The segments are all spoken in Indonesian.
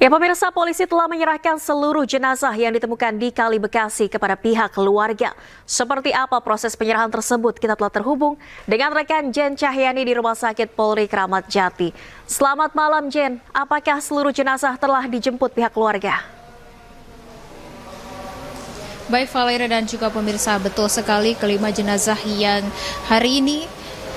Ya pemirsa, polisi telah menyerahkan seluruh jenazah yang ditemukan di Kali Bekasi kepada pihak keluarga. Seperti apa proses penyerahan tersebut? Kita telah terhubung dengan rekan Jen Cahyani di Rumah Sakit Polri Kramat Jati. Selamat malam Jen, apakah seluruh jenazah telah dijemput pihak keluarga? Baik Valeria dan juga pemirsa, betul sekali kelima jenazah yang hari ini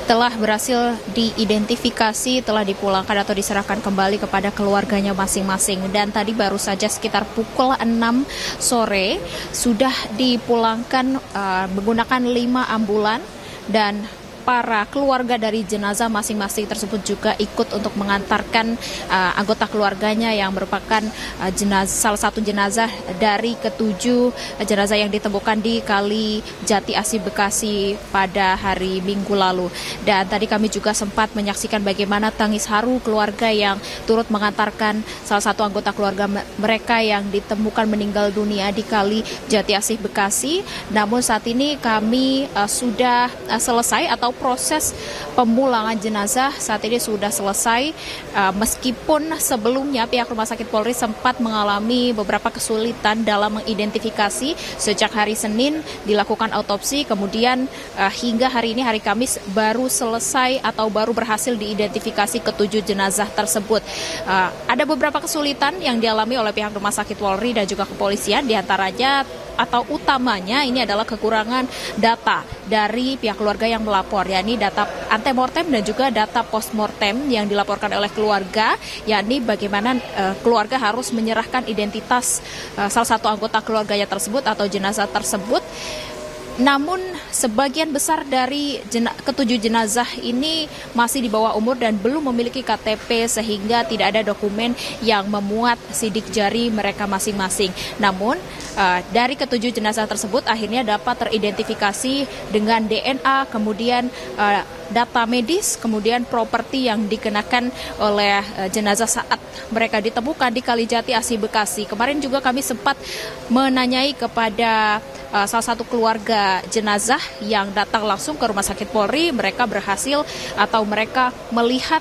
telah berhasil diidentifikasi, telah dipulangkan atau diserahkan kembali kepada keluarganya masing-masing. Dan tadi baru saja sekitar pukul 6 sore sudah dipulangkan menggunakan 5 ambulan, dan para keluarga dari jenazah masing-masing tersebut juga ikut untuk mengantarkan anggota keluarganya yang merupakan salah satu jenazah dari ketujuh jenazah yang ditemukan di Kali Jati Asih Bekasi pada hari Minggu lalu. Dan tadi kami juga sempat menyaksikan bagaimana tangis haru keluarga yang turut mengantarkan salah satu anggota keluarga mereka yang ditemukan meninggal dunia di Kali Jati Asih Bekasi. Namun saat ini kami sudah selesai atau proses pemulangan jenazah saat ini sudah selesai, meskipun sebelumnya pihak Rumah Sakit Polri sempat mengalami beberapa kesulitan dalam mengidentifikasi sejak hari Senin dilakukan autopsi, kemudian hingga hari ini hari Kamis baru selesai atau baru berhasil diidentifikasi ketujuh jenazah tersebut. Ada beberapa kesulitan yang dialami oleh pihak Rumah Sakit Polri dan juga kepolisian, diantaranya atau utamanya ini adalah kekurangan data dari pihak keluarga yang melapor, yakni data antemortem dan juga data postmortem yang dilaporkan oleh keluarga, yakni bagaimana keluarga harus menyerahkan identitas salah satu anggota keluarganya tersebut atau jenazah tersebut. Namun sebagian besar dari ketujuh jenazah ini masih di bawah umur dan belum memiliki KTP, sehingga tidak ada dokumen yang memuat sidik jari mereka masing-masing. Namun dari ketujuh jenazah tersebut akhirnya dapat teridentifikasi dengan DNA, kemudian data medis, kemudian properti yang dikenakan oleh jenazah saat mereka ditemukan di Kali Jati Asih Bekasi. Kemarin juga kami sempat menanyai kepada salah satu keluarga jenazah yang datang langsung ke Rumah Sakit Polri. Mereka berhasil atau mereka melihat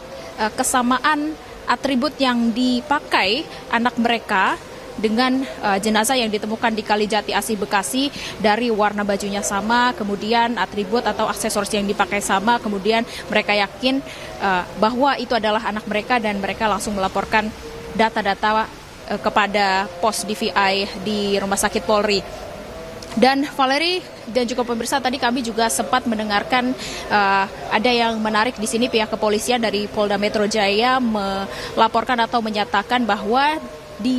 kesamaan atribut yang dipakai anak mereka dengan jenazah yang ditemukan di Kali Jati Asih Bekasi, dari warna bajunya sama, kemudian atribut atau aksesoris yang dipakai sama, kemudian mereka yakin bahwa itu adalah anak mereka dan mereka langsung melaporkan data-data kepada pos DVI di Rumah Sakit Polri. Dan Valeri dan juga pemirsa, tadi kami juga sempat mendengarkan ada yang menarik di sini. Pihak kepolisian dari Polda Metro Jaya melaporkan atau menyatakan bahwa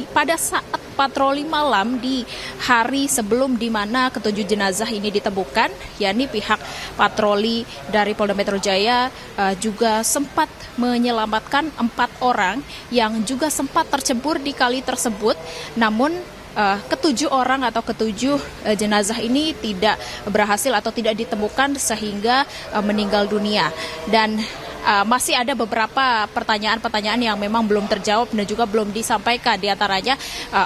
pada saat patroli malam di hari sebelum di mana ketujuh jenazah ini ditemukan, yakni pihak patroli dari Polda Metro Jaya juga sempat menyelamatkan 4 orang yang juga sempat tercebur di kali tersebut. Namun ketujuh orang atau ketujuh jenazah ini tidak berhasil atau tidak ditemukan sehingga meninggal dunia. Dan masih ada beberapa pertanyaan-pertanyaan yang memang belum terjawab dan juga belum disampaikan. Di antaranya,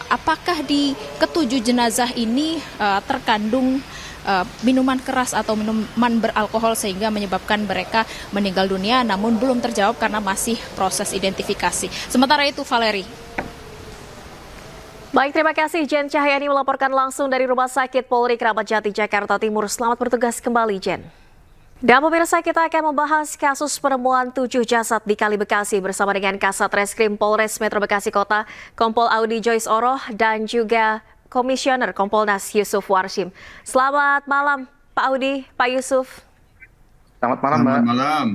apakah di ketujuh jenazah ini terkandung minuman keras atau minuman beralkohol sehingga menyebabkan mereka meninggal dunia, namun belum terjawab karena masih proses identifikasi. Sementara itu, Valeri. Baik, terima kasih Jen Cahyani melaporkan langsung dari Rumah Sakit Polri Kramat Jati, Jakarta Timur. Selamat bertugas kembali, Jen. Dan pemirsa, kita akan membahas kasus penemuan 7 jasad di Kali Bekasi bersama dengan Kasat Reskrim Polres Metro Bekasi Kota, Kompol Audi Joyce Oroh, dan juga Komisioner Kompolnas Yusuf Warshim. Selamat malam, Pak Audi, Pak Yusuf. Selamat malam, Mbak. Selamat malam.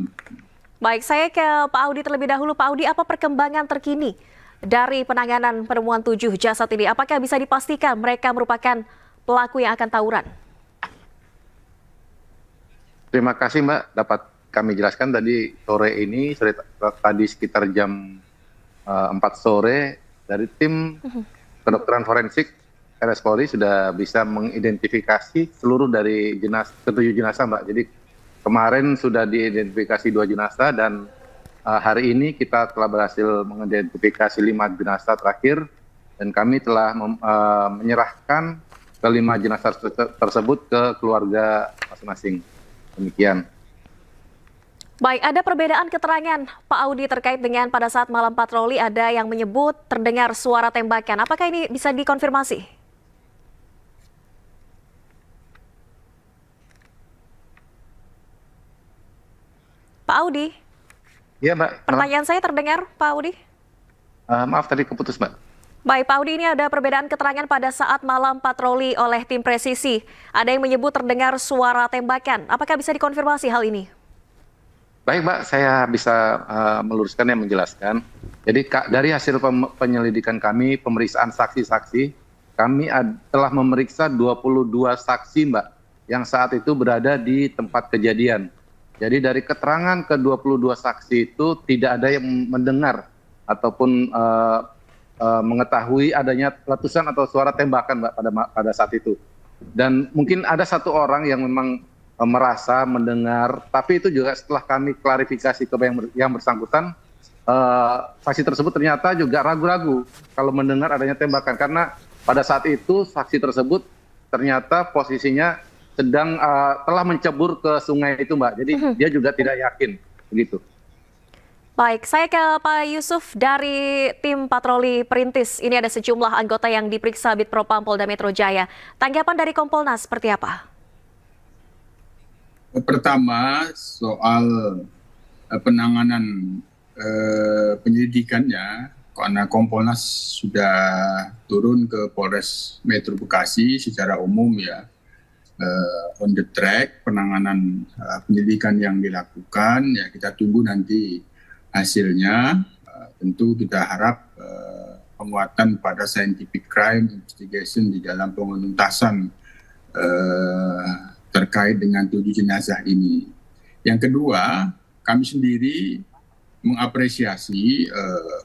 Baik, saya ke Pak Audi terlebih dahulu. Pak Audi, apa perkembangan terkini dari penanganan penemuan 7 jasad ini? Apakah bisa dipastikan mereka merupakan pelaku yang akan tawuran? Terima kasih, Mbak. Dapat kami jelaskan tadi tadi sekitar jam 4 sore dari tim kedokteran forensik RS Polri sudah bisa mengidentifikasi seluruh dari ketujuh jenazah, Mbak. Jadi kemarin sudah diidentifikasi 2 jenazah dan hari ini kita telah berhasil mengidentifikasi 5 jenazah terakhir, dan kami telah menyerahkan ke-5 jenazah tersebut ke keluarga masing-masing. Demikian. Baik, ada perbedaan keterangan Pak Audi terkait dengan pada saat malam patroli ada yang menyebut terdengar suara tembakan. Apakah ini bisa dikonfirmasi? Pak Audi, Iya Mbak, malam. pertanyaan saya terdengar Pak Audi? Maaf tadi keputus Mbak. Baik, Pak Audi, ini ada perbedaan keterangan pada saat malam patroli oleh tim presisi. Ada yang menyebut terdengar suara tembakan. Apakah bisa dikonfirmasi hal ini? Baik Mbak, saya bisa meluruskan dan menjelaskan. Jadi dari hasil penyelidikan kami, pemeriksaan saksi-saksi, kami telah memeriksa 22 saksi Mbak, yang saat itu berada di tempat kejadian. Jadi dari keterangan ke-22 saksi itu tidak ada yang mendengar ataupun mengetahui adanya letusan atau suara tembakan Mbak pada saat itu. Dan mungkin ada satu orang yang memang merasa mendengar, tapi itu juga setelah kami klarifikasi ke yang bersangkutan, saksi tersebut ternyata juga ragu-ragu kalau mendengar adanya tembakan, karena pada saat itu saksi tersebut ternyata posisinya sedang telah mencebur ke sungai itu Mbak, jadi dia juga tidak yakin begitu. Baik, saya ke Pak Yusuf dari tim patroli Perintis. Ini ada sejumlah anggota yang diperiksa Bid Propam Polda Metro Jaya. Tanggapan dari Kompolnas seperti apa? Pertama, soal penanganan penyelidikannya, karena Kompolnas sudah turun ke Polres Metro Bekasi secara umum ya, on the track penanganan penyelidikan yang dilakukan, ya kita tunggu nanti hasilnya. Tentu kita harap penguatan pada scientific crime investigation di dalam penuntasan terkait dengan 7 jenazah ini. Yang kedua, kami sendiri mengapresiasi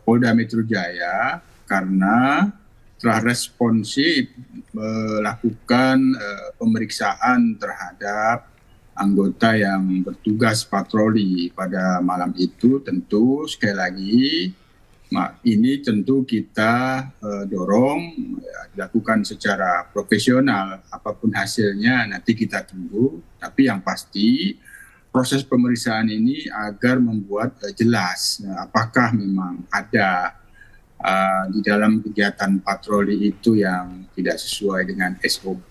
Polda Metro Jaya karena telah responsif melakukan pemeriksaan terhadap anggota yang bertugas patroli pada malam itu. Tentu sekali lagi ini tentu kita dorong dilakukan secara profesional. Apapun hasilnya nanti kita tunggu, tapi yang pasti proses pemeriksaan ini agar membuat jelas apakah memang ada di dalam kegiatan patroli itu yang tidak sesuai dengan SOP,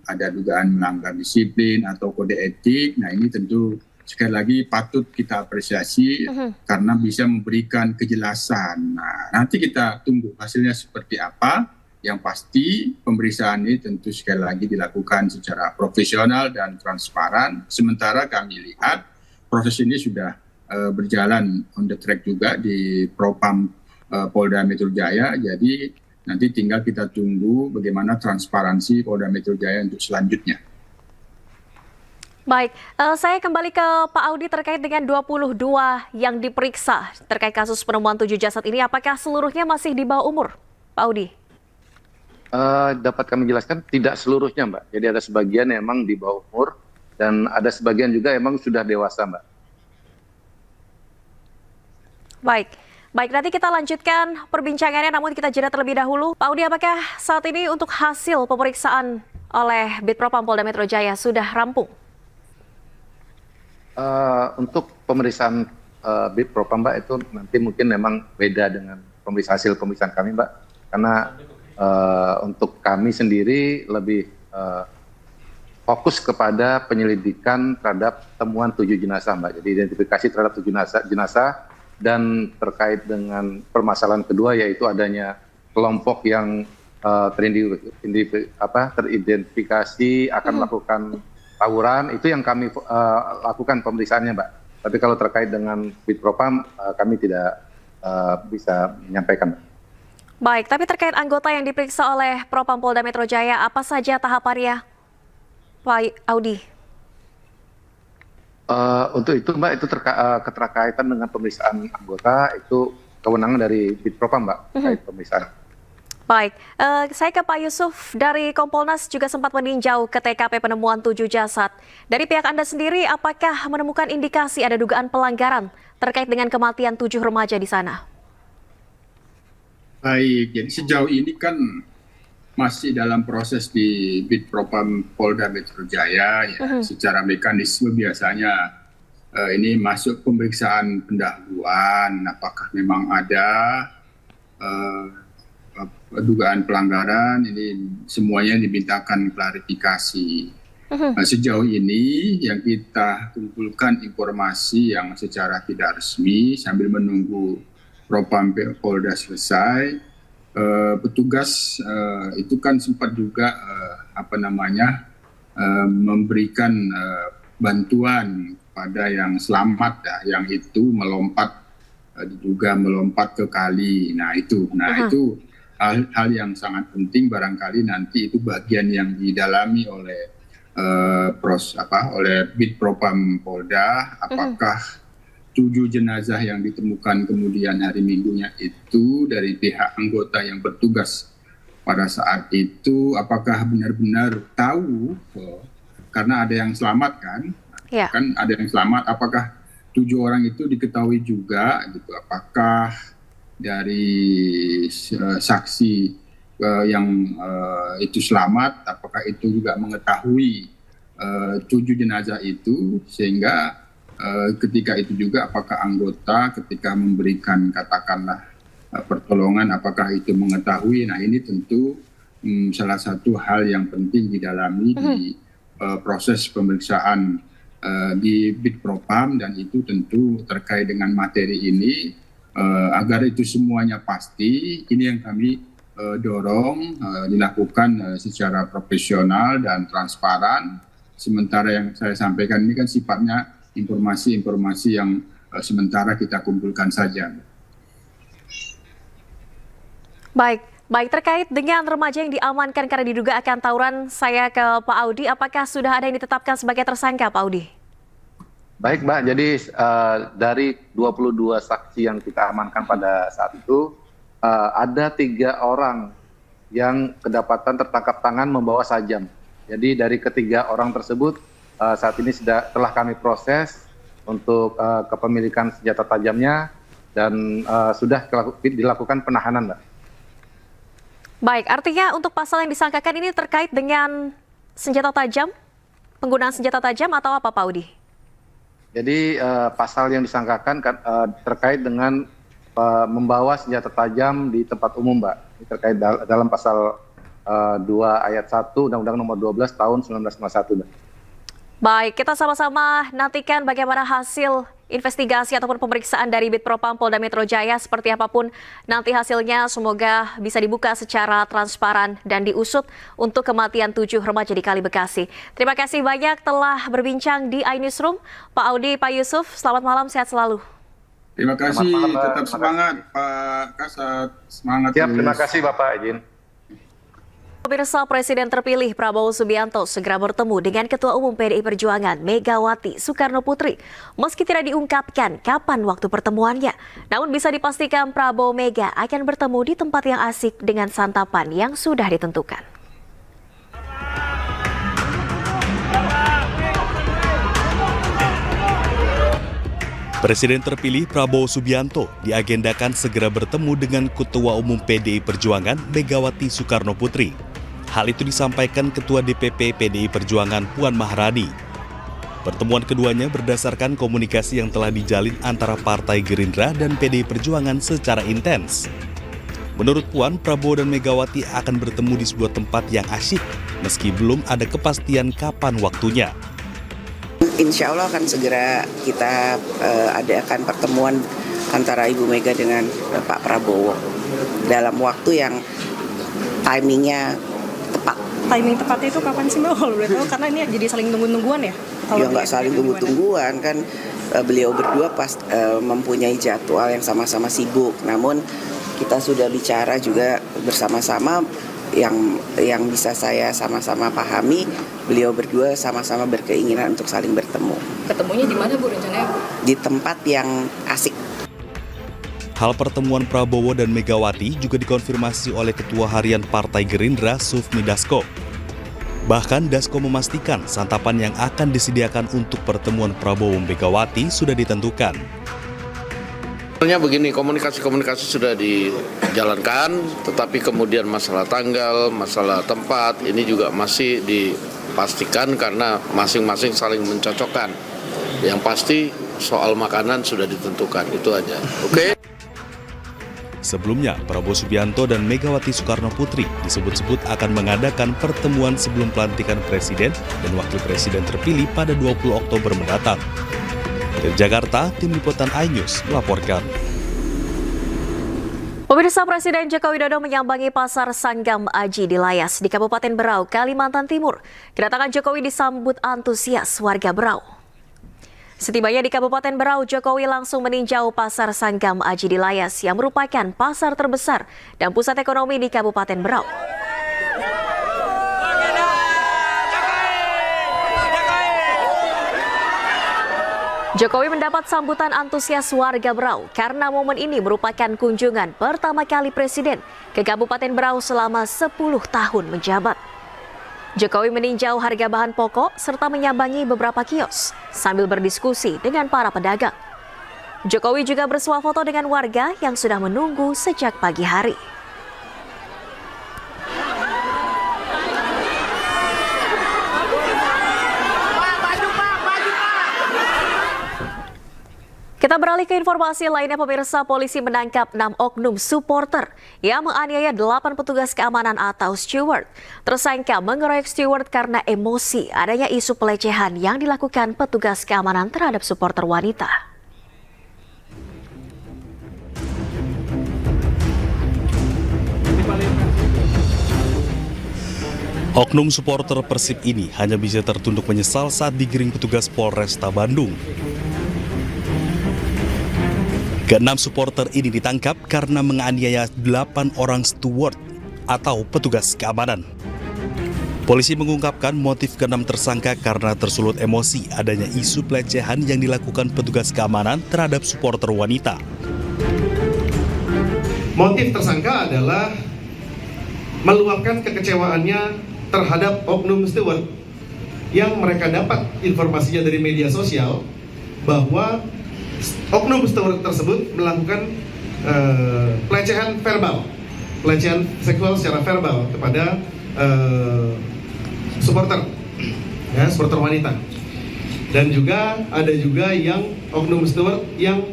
ada dugaan melanggar disiplin atau kode etik. Nah ini tentu sekali lagi patut kita apresiasi karena bisa memberikan kejelasan. Nah, nanti kita tunggu hasilnya seperti apa. Yang pasti pemeriksaan ini tentu sekali lagi dilakukan secara profesional dan transparan. Sementara kami lihat proses ini sudah berjalan on the track juga di Propam Polda Metro Jaya. Jadi nanti tinggal kita tunggu bagaimana transparansi Polda Metro Jaya untuk selanjutnya. Baik, saya kembali ke Pak Audi terkait dengan 22 yang diperiksa terkait kasus penemuan 7 jasad ini. Apakah seluruhnya masih di bawah umur, Pak Audi? Dapat kami jelaskan tidak seluruhnya Mbak. Jadi ada sebagian yang memang di bawah umur dan ada sebagian juga emang sudah dewasa Mbak. Baik, nanti kita lanjutkan perbincangannya, namun kita jeda terlebih dahulu. Pak Audi, apakah saat ini untuk hasil pemeriksaan oleh Bid Propam Polda Metro Jaya sudah rampung? Untuk pemeriksaan Bid Propam Mbak itu nanti mungkin memang beda dengan hasil pemeriksaan kami Mbak, karena untuk kami sendiri lebih fokus kepada penyelidikan terhadap temuan 7 jenazah Mbak, jadi identifikasi terhadap 7 jenazah. Dan terkait dengan permasalahan kedua yaitu adanya kelompok yang teridentifikasi akan melakukan tawuran, itu yang kami lakukan pemeriksaannya Mbak. Tapi kalau terkait dengan Bid Propam kami tidak bisa menyampaikan. Baik, tapi terkait anggota yang diperiksa oleh Propam Polda Metro Jaya, apa saja tahapannya, Pak Audi? Untuk itu Mbak, itu keterkaitan dengan pemeriksaan anggota itu kewenangan dari Bid Propam Mbak, terkait pemeriksaan. Baik, saya ke Pak Yusuf dari Kompolnas juga sempat meninjau ke TKP penemuan 7 jasad. Dari pihak Anda sendiri, apakah menemukan indikasi ada dugaan pelanggaran terkait dengan kematian 7 remaja di sana? Baik, jadi sejauh ini kan masih dalam proses di Bid Propam Polda Metro Jaya, ya. Secara mekanisme biasanya ini masuk pemeriksaan pendahuluan, apakah memang ada dugaan pelanggaran, ini semuanya dimintakan klarifikasi. Sejauh ini yang kita kumpulkan informasi yang secara tidak resmi sambil menunggu Propam Polda selesai, petugas itu kan sempat juga memberikan bantuan pada yang selamat yang itu diduga melompat ke kali. Nah itu hal yang sangat penting, barangkali nanti itu bagian yang didalami oleh oleh Bid Propam Polda, apakah 7 jenazah yang ditemukan kemudian hari Minggunya itu dari pihak anggota yang bertugas pada saat itu, apakah benar-benar tahu, karena ada yang selamat kan, kan ada yang selamat, apakah 7 orang itu diketahui juga, gitu, apakah dari saksi yang itu selamat, apakah itu juga mengetahui 7 jenazah itu, sehingga ketika itu juga apakah anggota ketika memberikan katakanlah pertolongan apakah itu mengetahui. Nah ini tentu salah satu hal yang penting didalami di proses pemeriksaan di Bid Propam, dan itu tentu terkait dengan materi ini agar itu semuanya pasti. Ini yang kami dorong dilakukan secara profesional dan transparan. Sementara yang saya sampaikan ini kan sifatnya informasi-informasi yang sementara kita kumpulkan saja. Baik, terkait dengan remaja yang diamankan karena diduga akan tawuran, saya ke Pak Audi. Apakah sudah ada yang ditetapkan sebagai tersangka, Pak Audi? Baik, Mbak. Jadi dari 22 saksi yang kita amankan pada saat itu, ada 3 orang yang kedapatan tertangkap tangan membawa sajam. Jadi dari ketiga orang tersebut saat ini telah kami proses untuk kepemilikan senjata tajamnya dan sudah dilakukan penahanan, Mbak. Baik, artinya untuk pasal yang disangkakan ini terkait dengan senjata tajam, penggunaan senjata tajam atau apa, Pak Audi? Jadi pasal yang disangkakan terkait dengan membawa senjata tajam di tempat umum, Mbak. Ini terkait dalam pasal 2 ayat 1 Undang-Undang Nomor 12 Tahun 1951, Mbak. Baik, kita sama-sama nantikan bagaimana hasil investigasi ataupun pemeriksaan dari Bid Propam Polda Metro Jaya. Seperti apapun nanti hasilnya, semoga bisa dibuka secara transparan dan diusut untuk kematian 7 remaja di Kali Bekasi. Terima kasih banyak telah berbincang di iNewsroom. Pak Audi, Pak Yusuf, selamat malam, sehat selalu. Terima kasih, malam, tetap semangat Pak Kasat, semangat. Siap, terima kasih Bapak izin. Pemirsa, Presiden terpilih Prabowo Subianto segera bertemu dengan Ketua Umum PDI Perjuangan Megawati Soekarno Putri. Meski tidak diungkapkan kapan waktu pertemuannya, namun bisa dipastikan Prabowo Mega akan bertemu di tempat yang asik dengan santapan yang sudah ditentukan. Presiden terpilih Prabowo Subianto diagendakan segera bertemu dengan Ketua Umum PDI Perjuangan Megawati Soekarno Putri. Hal itu disampaikan Ketua DPP PDI Perjuangan Puan Maharani. Pertemuan keduanya berdasarkan komunikasi yang telah dijalin antara Partai Gerindra dan PDI Perjuangan secara intens. Menurut Puan, Prabowo dan Megawati akan bertemu di sebuah tempat yang asyik, meski belum ada kepastian kapan waktunya. Insya Allah akan segera kita adakan pertemuan antara Ibu Mega dengan Pak Prabowo dalam waktu yang timingnya tepat. Timing tepatnya itu kapan sih Mbak, kalau boleh tahu? Karena ini jadi saling tunggu-tungguan ya? Ya nggak saling tunggu-tungguan kan, beliau berdua mempunyai jadwal yang sama-sama sibuk. Namun kita sudah bicara juga bersama-sama yang bisa saya sama-sama pahami, beliau berdua sama-sama berkeinginan untuk saling bertemu. Ketemunya di mana Bu rencananya? Di tempat yang asik. Hal pertemuan Prabowo dan Megawati juga dikonfirmasi oleh Ketua Harian Partai Gerindra Sufmi Dasko. Bahkan Dasko memastikan santapan yang akan disediakan untuk pertemuan Prabowo Megawati sudah ditentukan. Sebenarnya begini, komunikasi sudah dijalankan, tetapi kemudian masalah tanggal, masalah tempat, ini juga masih dipastikan karena masing-masing saling mencocokkan. Yang pasti soal makanan sudah ditentukan, itu aja. Oke? Sebelumnya, Prabowo Subianto dan Megawati Soekarno Putri disebut-sebut akan mengadakan pertemuan sebelum pelantikan Presiden dan Wakil Presiden terpilih pada 20 Oktober mendatang. Dari Jakarta, Tim Liputan iNews melaporkan. Pemirsa, Presiden Joko Widodo menyambangi Pasar Sanggam Aji di Layas di Kabupaten Berau, Kalimantan Timur. Kedatangan Jokowi disambut antusias warga Berau. Setibanya di Kabupaten Berau, Jokowi langsung meninjau Pasar Sanggam Aji di Layas yang merupakan pasar terbesar dan pusat ekonomi di Kabupaten Berau. Jokowi mendapat sambutan antusias warga Berau karena momen ini merupakan kunjungan pertama kali Presiden ke Kabupaten Berau selama 10 tahun menjabat. Jokowi meninjau harga bahan pokok serta menyambangi beberapa kios sambil berdiskusi dengan para pedagang. Jokowi juga bersuah foto dengan warga yang sudah menunggu sejak pagi hari. Kita beralih ke informasi lainnya, pemirsa. Polisi menangkap 6 oknum supporter yang menganiaya 8 petugas keamanan atau steward. Tersangka mengeroyok steward karena emosi adanya isu pelecehan yang dilakukan petugas keamanan terhadap supporter wanita. Oknum supporter Persib ini hanya bisa tertunduk menyesal saat digiring petugas Polresta Bandung. Keenam supporter ini ditangkap karena menganiaya 8 orang steward atau petugas keamanan. Polisi mengungkapkan motif keenam tersangka karena tersulut emosi adanya isu pelecehan yang dilakukan petugas keamanan terhadap supporter wanita. Motif tersangka adalah meluapkan kekecewaannya terhadap oknum steward yang mereka dapat informasinya dari media sosial bahwa oknum steward tersebut melakukan pelecehan verbal, pelecehan seksual secara verbal kepada supporter, ya, supporter wanita. Dan juga ada juga yang oknum steward yang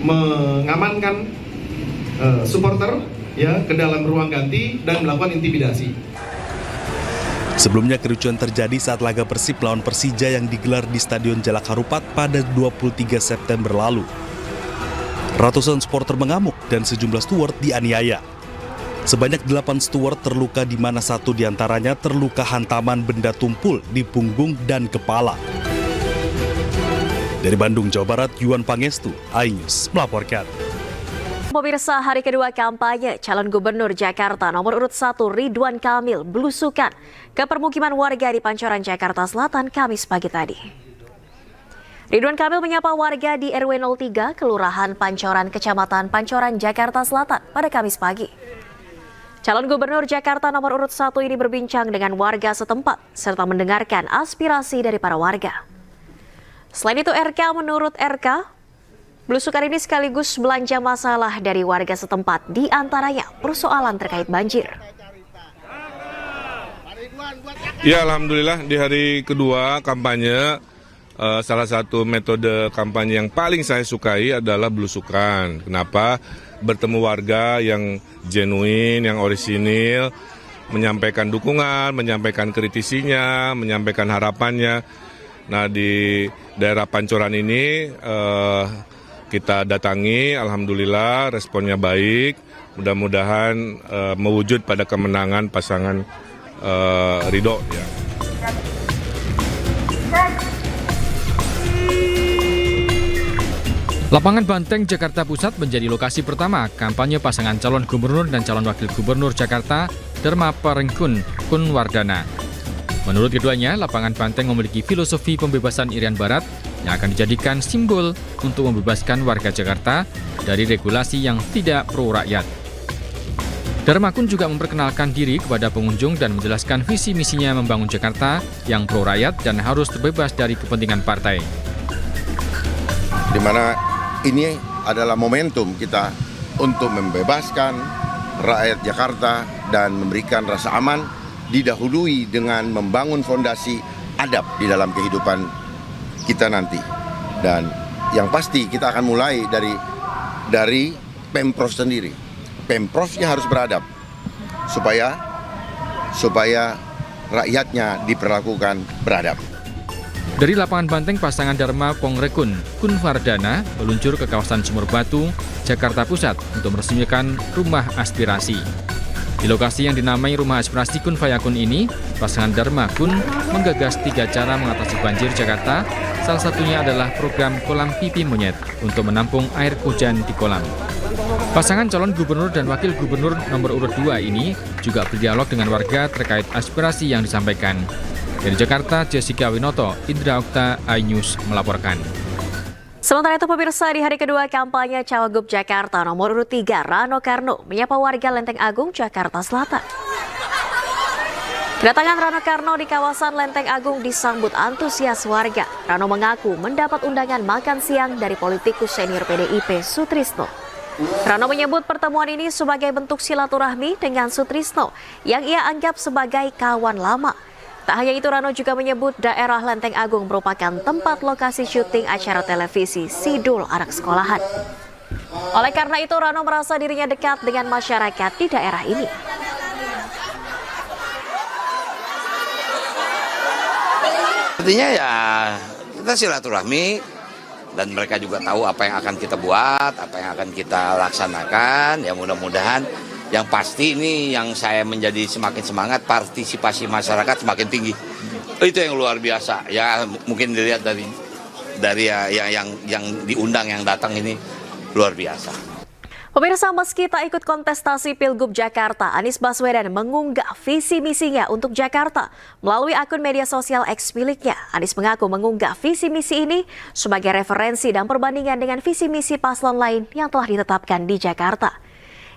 mengamankan supporter ya ke dalam ruang ganti dan melakukan intimidasi. Sebelumnya kericuan terjadi saat laga Persib lawan Persija yang digelar di Stadion Jalak Harupat pada 23 September lalu. Ratusan supporter mengamuk dan sejumlah steward dianiaya. Sebanyak 8 steward terluka di mana 1 diantaranya terluka hantaman benda tumpul di punggung dan kepala. Dari Bandung, Jawa Barat, Yuan Pangestu, iNews melaporkan. Pemirsa, hari kedua kampanye calon gubernur Jakarta nomor urut 1 Ridwan Kamil belusukan ke permukiman warga di Pancoran, Jakarta Selatan Kamis pagi tadi. Ridwan Kamil menyapa warga di RW 03 Kelurahan Pancoran, Kecamatan Pancoran, Jakarta Selatan pada Kamis pagi. Calon gubernur Jakarta nomor urut 1 ini berbincang dengan warga setempat serta mendengarkan aspirasi dari para warga. Selain itu, menurut RK, belusukan ini sekaligus belanja masalah dari warga setempat, di antaranya persoalan terkait banjir. Ya, alhamdulillah di hari kedua kampanye, salah satu metode kampanye yang paling saya sukai adalah belusukan. Kenapa? Bertemu warga yang genuine, yang orisinil, menyampaikan dukungan, menyampaikan kritisinya, menyampaikan harapannya. Nah, di daerah Pancoran ini kita datangi, alhamdulillah responnya baik. Mudah-mudahan mewujud pada kemenangan pasangan Ridho. Ya. Lapangan Banteng, Jakarta Pusat menjadi lokasi pertama kampanye pasangan calon gubernur dan calon wakil gubernur Jakarta, Dharma Parengkun Kunwardana. Menurut keduanya, lapangan Banteng memiliki filosofi pembebasan Irian Barat yang akan dijadikan simbol untuk membebaskan warga Jakarta dari regulasi yang tidak pro rakyat. Dharma Kun juga memperkenalkan diri kepada pengunjung dan menjelaskan visi misinya membangun Jakarta yang pro rakyat dan harus terbebas dari kepentingan partai. Di mana ini adalah momentum kita untuk membebaskan rakyat Jakarta dan memberikan rasa aman, didahului dengan membangun fondasi adab di dalam kehidupan kita nanti. Dan yang pasti kita akan mulai dari Pemprov sendiri. Pemprovnya harus beradab supaya rakyatnya diperlakukan beradab. Dari lapangan Banteng, pasangan Dharma Pongrekun Kun Wardana meluncur ke kawasan Sumur Batu, Jakarta Pusat untuk meresmikan Rumah Aspirasi. Di lokasi yang dinamai Rumah Aspirasi Kun Fayakun ini, pasangan Dharma Kun menggagas 3 cara mengatasi banjir Jakarta. Salah satunya adalah program kolam pipi monyet untuk menampung air hujan di kolam. Pasangan calon gubernur dan wakil gubernur nomor urut 2 ini juga berdialog dengan warga terkait aspirasi yang disampaikan. Dari Jakarta, Jessica Winoto, Indra Okta, iNews melaporkan. Sementara itu pemirsa, di hari kedua kampanye Cawagup Jakarta nomor urut 3, Rano Karno menyapa warga Lenteng Agung, Jakarta Selatan. Kedatangan Rano Karno di kawasan Lenteng Agung disambut antusias warga. Rano mengaku mendapat undangan makan siang dari politikus senior PDIP Sutrisno. Rano menyebut pertemuan ini sebagai bentuk silaturahmi dengan Sutrisno yang ia anggap sebagai kawan lama. Tak hanya itu, Rano juga menyebut daerah Lenteng Agung merupakan tempat lokasi syuting acara televisi Sidul Anak Sekolahan. Oleh karena itu, Rano merasa dirinya dekat dengan masyarakat di daerah ini. Artinya ya kita silaturahmi dan mereka juga tahu apa yang akan kita buat, apa yang akan kita laksanakan. Ya mudah-mudahan yang pasti ini yang saya menjadi semakin semangat, partisipasi masyarakat semakin tinggi. Itu yang luar biasa. Ya mungkin dilihat dari yang diundang, yang datang ini luar biasa. Pemirsa, meski tak ikut kontestasi Pilgub Jakarta, Anies Baswedan mengunggah visi misinya untuk Jakarta melalui akun media sosial X miliknya. Anies mengaku mengunggah visi misi ini sebagai referensi dan perbandingan dengan visi misi paslon lain yang telah ditetapkan di Jakarta.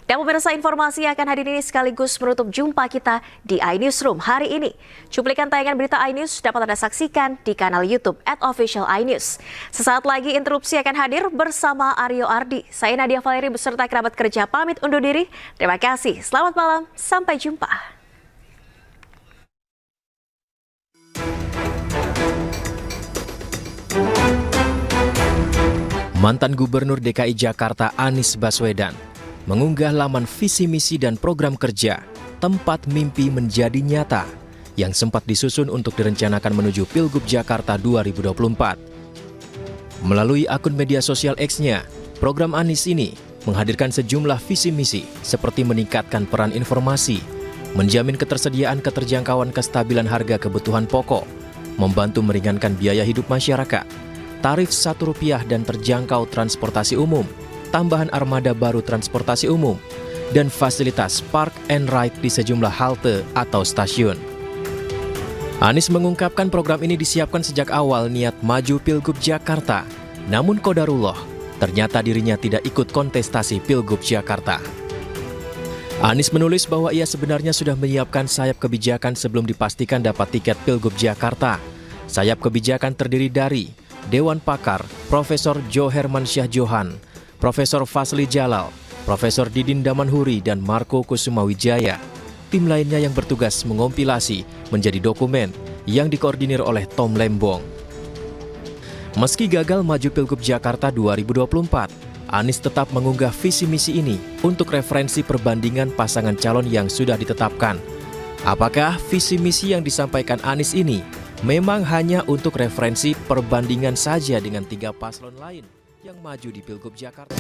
Dan pemirsa, informasi yang akan hadir ini sekaligus menutup jumpa kita di iNewsroom hari ini. Cuplikan tayangan berita iNews dapat Anda saksikan di kanal YouTube @officialinews. Sesaat lagi interupsi akan hadir bersama Aryo Ardi. Saya Nadia Valeri beserta kerabat kerja pamit undur diri. Terima kasih, selamat malam, sampai jumpa. Mantan Gubernur DKI Jakarta Anies Baswedan mengunggah laman visi misi dan program kerja Tempat Mimpi Menjadi Nyata yang sempat disusun untuk direncanakan menuju Pilgub Jakarta 2024. Melalui akun media sosial X-nya, program Anies ini menghadirkan sejumlah visi misi seperti meningkatkan peran informasi, menjamin ketersediaan keterjangkauan kestabilan harga kebutuhan pokok, membantu meringankan biaya hidup masyarakat, tarif Rp1 dan terjangkau transportasi umum, tambahan armada baru transportasi umum, dan fasilitas park and ride di sejumlah halte atau stasiun. Anies mengungkapkan program ini disiapkan sejak awal niat maju Pilgub Jakarta, namun qadarullah, ternyata dirinya tidak ikut kontestasi Pilgub Jakarta. Anies menulis bahwa ia sebenarnya sudah menyiapkan sayap kebijakan sebelum dipastikan dapat tiket Pilgub Jakarta. Sayap kebijakan terdiri dari Dewan Pakar, Profesor Jo Hermansyah Johan, Profesor Fasli Jalal, Profesor Didin Damanhuri, dan Marco Kusumawijaya. Tim lainnya yang bertugas mengompilasi menjadi dokumen yang dikoordinir oleh Tom Lembong. Meski gagal maju Pilgub Jakarta 2024, Anies tetap mengunggah visi misi ini untuk referensi perbandingan pasangan calon yang sudah ditetapkan. Apakah visi misi yang disampaikan Anies ini memang hanya untuk referensi perbandingan saja dengan 3 paslon lain yang maju di Pilgub Jakarta?